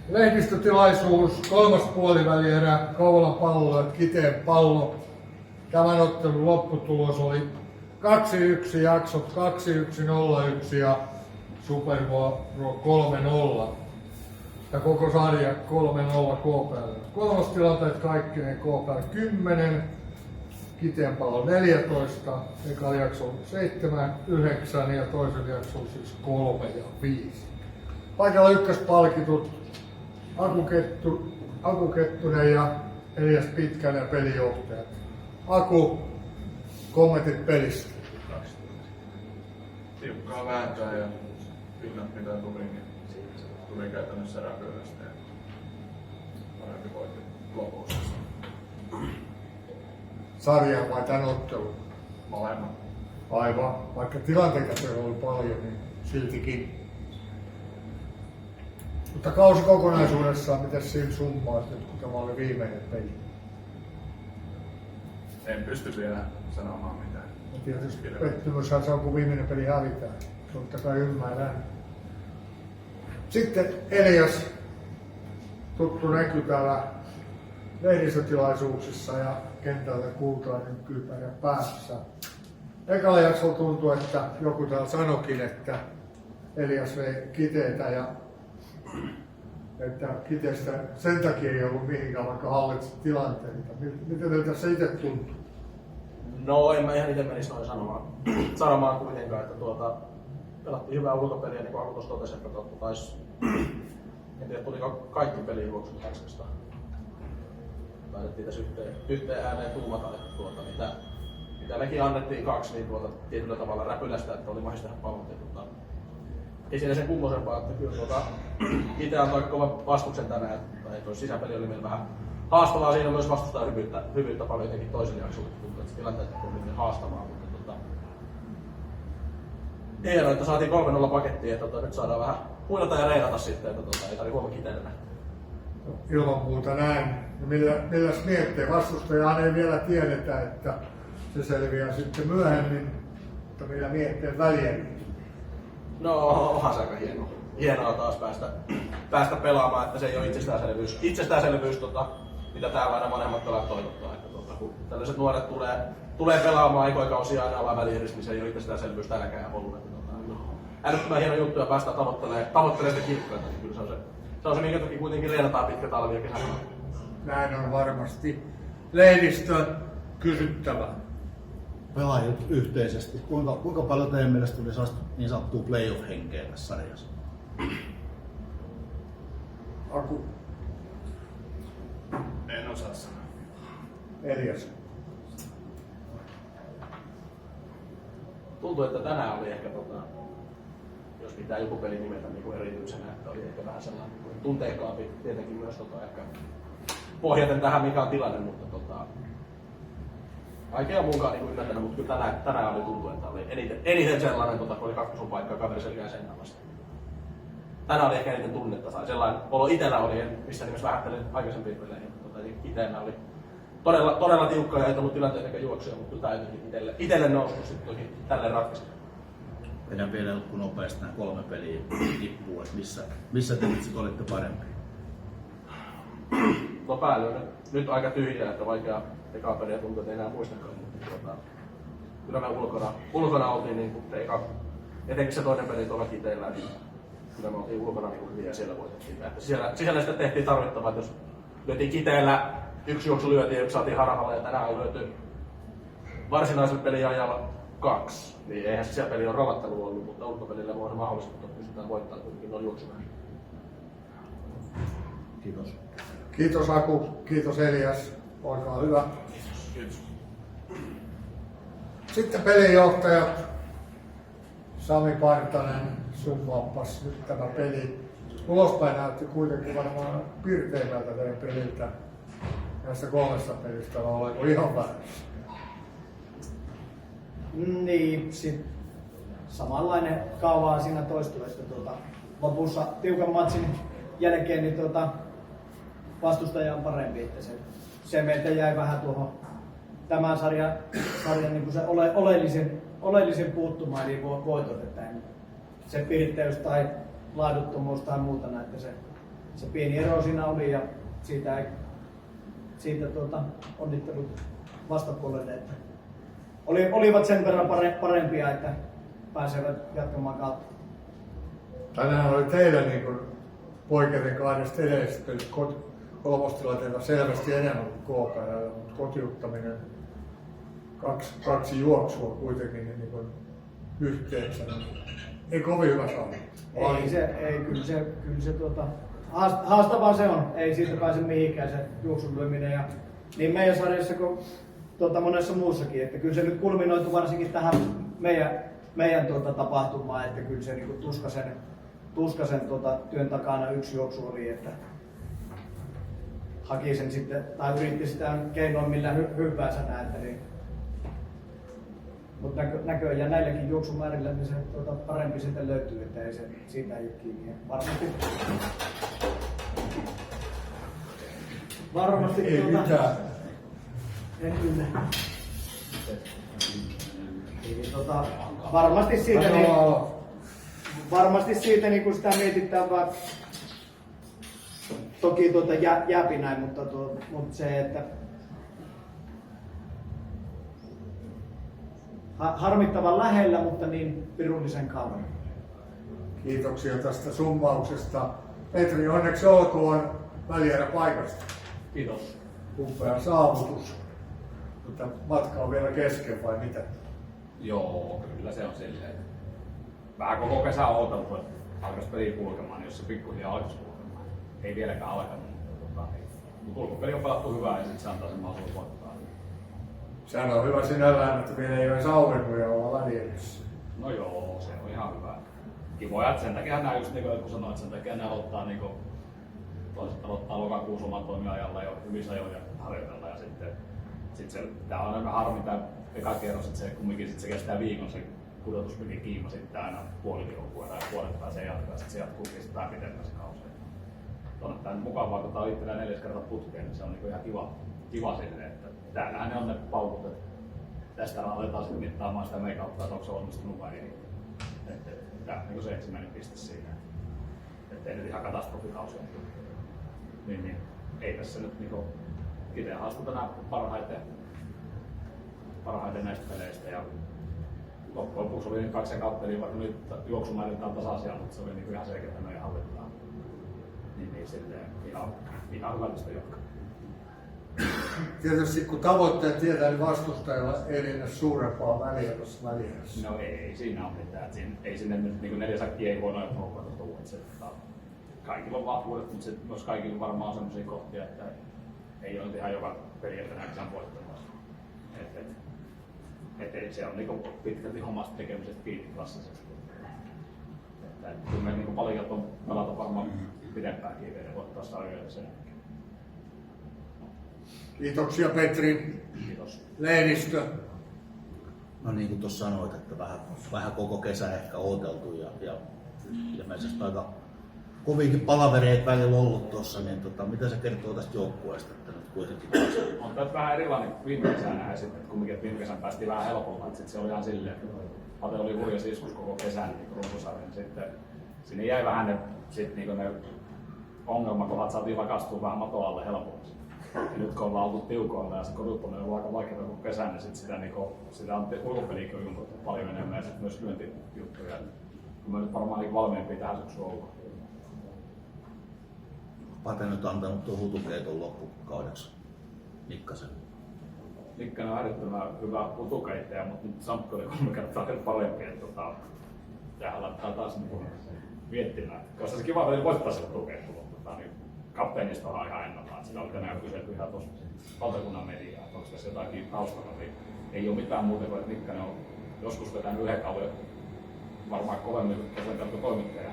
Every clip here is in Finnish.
Lehdistötilaisuus, kolmas puolivälierä, Kouvolan Pallo ja Kiteen Pallo. Tämän ottelun lopputulos oli 2-1 jaksot 2-1-0-1 ja Supervuoro 3-0. Ja koko sarja 3-0 KPL. Kolmostilanteet kaikkineen KPL 10, Kiteen Pallo 14, ekalla jaksolla 7, 9 ja toisen jaksolla siis 3 ja 5. Paikalla ykköspalkitut Aku Kettunen ja Elias Pitkänen pelijohtajat. Aku, kommentit pelistä. Tiukkaa vääntöä ja pinnat mitä tuli käytännössä räpylästä ja parempi voitti lopussa. Sarjaa vai tän ottelun? Molemmat. Aivan. Vaikka tilanteita siellä oli paljon, niin siltikin. Mutta kausi kokonaisuudessaan, miten siinä summaa, nyt kun tämä oli viimeinen peli? En pysty vielä sanomaan mitään. Ja tietysti pettymyshän se on, kun viimeinen peli hävitään. Totta kai ymmärrän. Sitten Elias, tuttu näky täällä lehdistötilaisuuksissa ja kentältä kultainen kyypärä päässä. Ekalla jaksolla tuntui, että joku täällä sanokin, että Elias vei Kiteitä ja että Kiteestä sen takia ei ollut mihinkään, vaikka hallitsit tilanteita. Miten teiltä se itse tuntui? No en mä ihan itse menisi noin sanomaan kuitenkaan, että pelattiin hyvää ulkopeliä, niin kuin Aku tuossa totesi, että taisi, en tiedä tuliko kaikki pelijuoksut Hanskasta. Taidettiin tässä yhteen ääneen tuumata, että mitä mekin annettiin 2, niin tietyllä tavalla räpylästä, että oli mahdollista tehdä pallot. Ei siinä sen kummosempaa, että kyllä itse antoi aika kovan vastuksen tänään, tai tuo sisäpeli oli meillä vähän haastavaa, siinä myös vastustaa hyvyyttä paljon jotenkin toiselle jaksolle, tuntuu, että tilanteet on hyvin haastavaa, mutta hienoa, että saatiin 3-0 pakettiin, että nyt saadaan vähän huilata ja reenata sitten, että ei tarvitse huomenna Kiteelle. Ilman muuta näin. Milläs miettii? Vastustajahan ei vielä tiedetä, että se selviää sitten myöhemmin, mutta millä miettii väliä? No onhan se aika hienoa taas päästä pelaamaan, että se ei ole itsestäänselvyys mitä täällä aina vanhemmat pelaat toivottaa. Että kun tällaiset nuoret tulee pelaamaan aikoikausia aina ollaan välierissä, niin se ei ole itsestäänselvyys tälläkään ollut. Älyttömän hieno juttu ja päästään tavoittelemaan sitä kirkkoita, niin kyllä se on se, minkä takia kuitenkin reenataan pitkä talvi ja kesä. Näin on varmasti. Lehdistö kysyttävä. Pelaajat yhteisesti. Kuinka paljon teidän mielestä tuli niin sanottua playoff-henkeä tässä sarjassa? Aku. En osaa sanoa. Elias. Tuntuu, että tänään oli ehkä, jos pitää joku peli nimetä niin erityisenä, että oli ehkä vähän sellainen tunteikkaampi tietenkin myös ehkä pohjaten tähän mikä on tilanne, mutta vaikea munkaan niin ymmärtänyt, mutta kyllä tänään oli tuntuu, että oli eniten sellainen, kun oli kakkospaikkaa kaveri selkään seinään vasta. Tänään oli ehkä eniten tunnetta tai sellainen olo itsellä oli, missä nimessä vähättelin aikaisempiin peleihin. Itellä oli todella tiukkaa ja ei tullut tilanteita eikä juoksuja, mutta kyllä tämä jotenkin itselle noussut sitten toki tälleen ratkaisi. Vedän vielä jotkut nopeasti nämä 3 peliä tippuu, että missä te itse olitte parempi? No päälle nyt aika tyhjää, että vaikea ekaa peliä tuntuu, että ei enää muistakaan, mutta kyllä me ulkona oltiin niin etenkin se toinen peli tuolla Kiteellä, niin kyllä me oltiin ulkona niin hyviä ja siellä voitettiin. Että sisällä sitten tehtiin tarvittavaa, että jos lyötiin Kiteellä, yksi juoksu lyötiin ja saatiin harhalla ja tänään on lyöty varsinaisella peliajalla 2, niin eihän sisäpeli ole ravattelu ollut, mutta ulkopelillä voi olla mahdollista, että pystytään voittamaan kuitenkin noin juoksumaan. Kiitos. Kiitos Aku, kiitos Elias. Olkaa hyvä. Kiitos. Sitten pelinjohtajat. Sami Partanen summaappas nyt tämä peli. Ulospäin näytti kuitenkin varmaan pirteimmältä teidän peliltä näistä 3 pelistä, vai olenko ihan väärässä? Niin, samanlainen kaavaa siinä toistui, että lopussa tiukan matsin jälkeen niin vastustaja on parempi, että se meiltä jäi vähän tuohon tämän sarjan niin kuin se oleellisen puuttumaan, eli voitot, että se pirteys tai laaduttomuus tai muuta, että se pieni ero siinä oli ja siitä onnittelut vastapuolelle, että olivat sen verran parempia, että pääsevät jatkamaan kautta. Tänään oli teillä niin kuin poiketen kahdesta edellisestä pelistä kolmostilanteella selvästi enemmän kuin KPL, mutta kotiuttaminen kaksi juoksua kuitenkin niin kuin yhteensä. Ei kovin hyvä saada. Kyllä se haastavaa se on. Ei siitä pääse mihinkään se juoksun lyöminen. Ja niin meidän sarjassa kuin monessa muussakin. Että kyllä se nyt kulminoitu varsinkin tähän meidän tapahtumaan, että kyllä se niin tuskasen työn takana yksi juoksu oli, että haki sen sitten, tai yritti sitä keinoin millä hyppäänsä näitä. Niin. Mutta näköjään näilläkin juoksumäärillä niin se parempi sitten löytyy, että ei se siitä ei ole kiinni. Varmasti Ei mitään. Kyllä. Varmasti siitä niin kun sitä mietitään vaan toki jääpi näin, mutta se, että harmittavan lähellä, mutta niin pirullisen kauan. Kiitoksia tästä summauksesta. Petri, onneksi olkoon välieräpaikasta. Kiitos. Upea saavutus. Mutta matka on vielä kesken vai mitä? Joo, kyllä se on silleen. Vähän koko kesä on odoteltu, että alkaisi peli kulkemaan, niin jos se pikkuhiljaa alkaisi kulkemaan. Ei vieläkään alkanut. Mutta ulkopeli on pelattu hyvää ja sitten se antaa sen mahdollisuuden voittaa. Sehän on hyvä sinällään, että vielä ei ole aurinkoja olla välierässä. No joo, se on ihan hyvä. Kivoja, että sen takia nämä just niin kuin jotkut sanoivat, että sen takia ne aloittaa niin kuin, toiset aloittaa lokakuussa oman toimiajalla jo hyvissä ajoin ja harjoitella ja sitten tää on aika harmi tää eka kerros, että se kumminkin sit se kestää viikon se pudotusmikin kiima sitten aina puoli viikon ja puolet pääsee jatkaa, sitten se jatkuukin sitä pitemmän se kausi. On tää mukavaa, kun tää on itsellä 4 kertaa putkeen, niin se on niinku ihan kiva silleen, että täällähän ne on ne paukut, että tästä aletaan sitten mittaamaan sitä meikauttaa, että onko se onnistunut vai ei. Tää on niinku se ensimmäinen piste siinä, ettei nyt ihan katastrofikausi ole. Niin, ei tässä nyt niinku itse haastun tänään parhaiten näistä peleistä ja loppujen lopuksi oli 2 kautta, vaikka nyt juoksumääriltä on tasaisia, mutta se oli niinku ihan selkeä, että meidän hallitaan. Niin silleen ihan hyvällistä jatkaa. Tietysti kun tavoitteet tietää, niin vastustajalla ei liene suurempaa välierässä. No ei siinä ole mitään. Ei sinne nyt niin 4 säkkiä ei voi noin porukkaa tulla. Kaikilla on vahvuudet, mutta myös kaikilla varmaan on sellaisia kohtia, että ei ole ihan joka peli, että nähdään voittamassa. Se on niin pitkälti hommasta tekemisestä kiinni klassisesti. Kyllä me niin palikat on pelata varmaan pidempäänkin ja voittaa sarjoja sen jälkeen. Kiitoksia Petri. Kiitos. Leenistö. No niin kuin tuossa sanoit, että vähän koko kesä ehkä odoteltu ja ilmeisesti aika kovinkin palavereita välillä ollut tuossa, niin mitä se kertoo tästä joukkueesta, että nyt kuitenkin on tämä vähän erilainen kuin viime kesänä sitten, että kumminkin että viime kesän päästiin vähän helpommin, että se oli ihan silleen, että Pate oli hurjas iskus koko kesän niin runkosarjan, sitten sinne jäi vähän ne ongelmakohdat saatiin lakastua vähän maton alle helpommin. Ja nyt kun ollaan oltu tiukoilla ja se koduttaminen on ollut aika vaikeaa koko kesän, niin sitä on ulkopeliäkin on jumpattu paljon enemmän ja sitten myös lyöntijuttuja. Kun mä nyt varmaan valmiimpia tähän syksyyn ollut. Pate nyt antanut tuon hutukeiton loppukaudeksi Nikkasen. Nikkanen on äärettömän hyvä hutukeittäjä, mutta nyt Samppi oli 3 kertaa parempi. Tähän laittaa taas miettimään. Koska se kiva oli voittaa se hutukeitto, mutta niin kapteenista on ihan ennallaan. Sitä oli tänään kyselty ihan tuossa valtakunnan mediaa, että onko tässä jotakin taustalla. Ei ole mitään muuta kuin, että Nikkanen on joskus vetänyt 1 kauden varmaan kovemmin kuin toimittaja.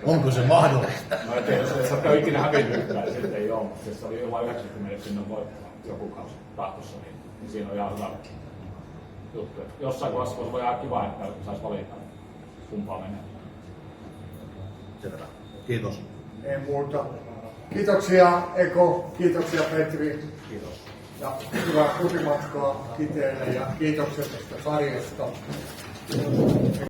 Onko se mahdollista? No en tiedä, jos et ole ikinä hävinnyt, niin sitten ei ole, mutta se oli jollain 90 sinne voittaa joku kausi tahtossa, niin siinä on ihan hyvä juttu. Jossain kohdassa voisi olla ihan kiva, että saisi valita kumpaa menee. Selvä. Kiitos. Ei muuta. Kiitoksia Eko, kiitoksia Petri. Kiitos. Ja hyvää kotimatkaa Kiteelle ja kiitoksia tästä sarjasta.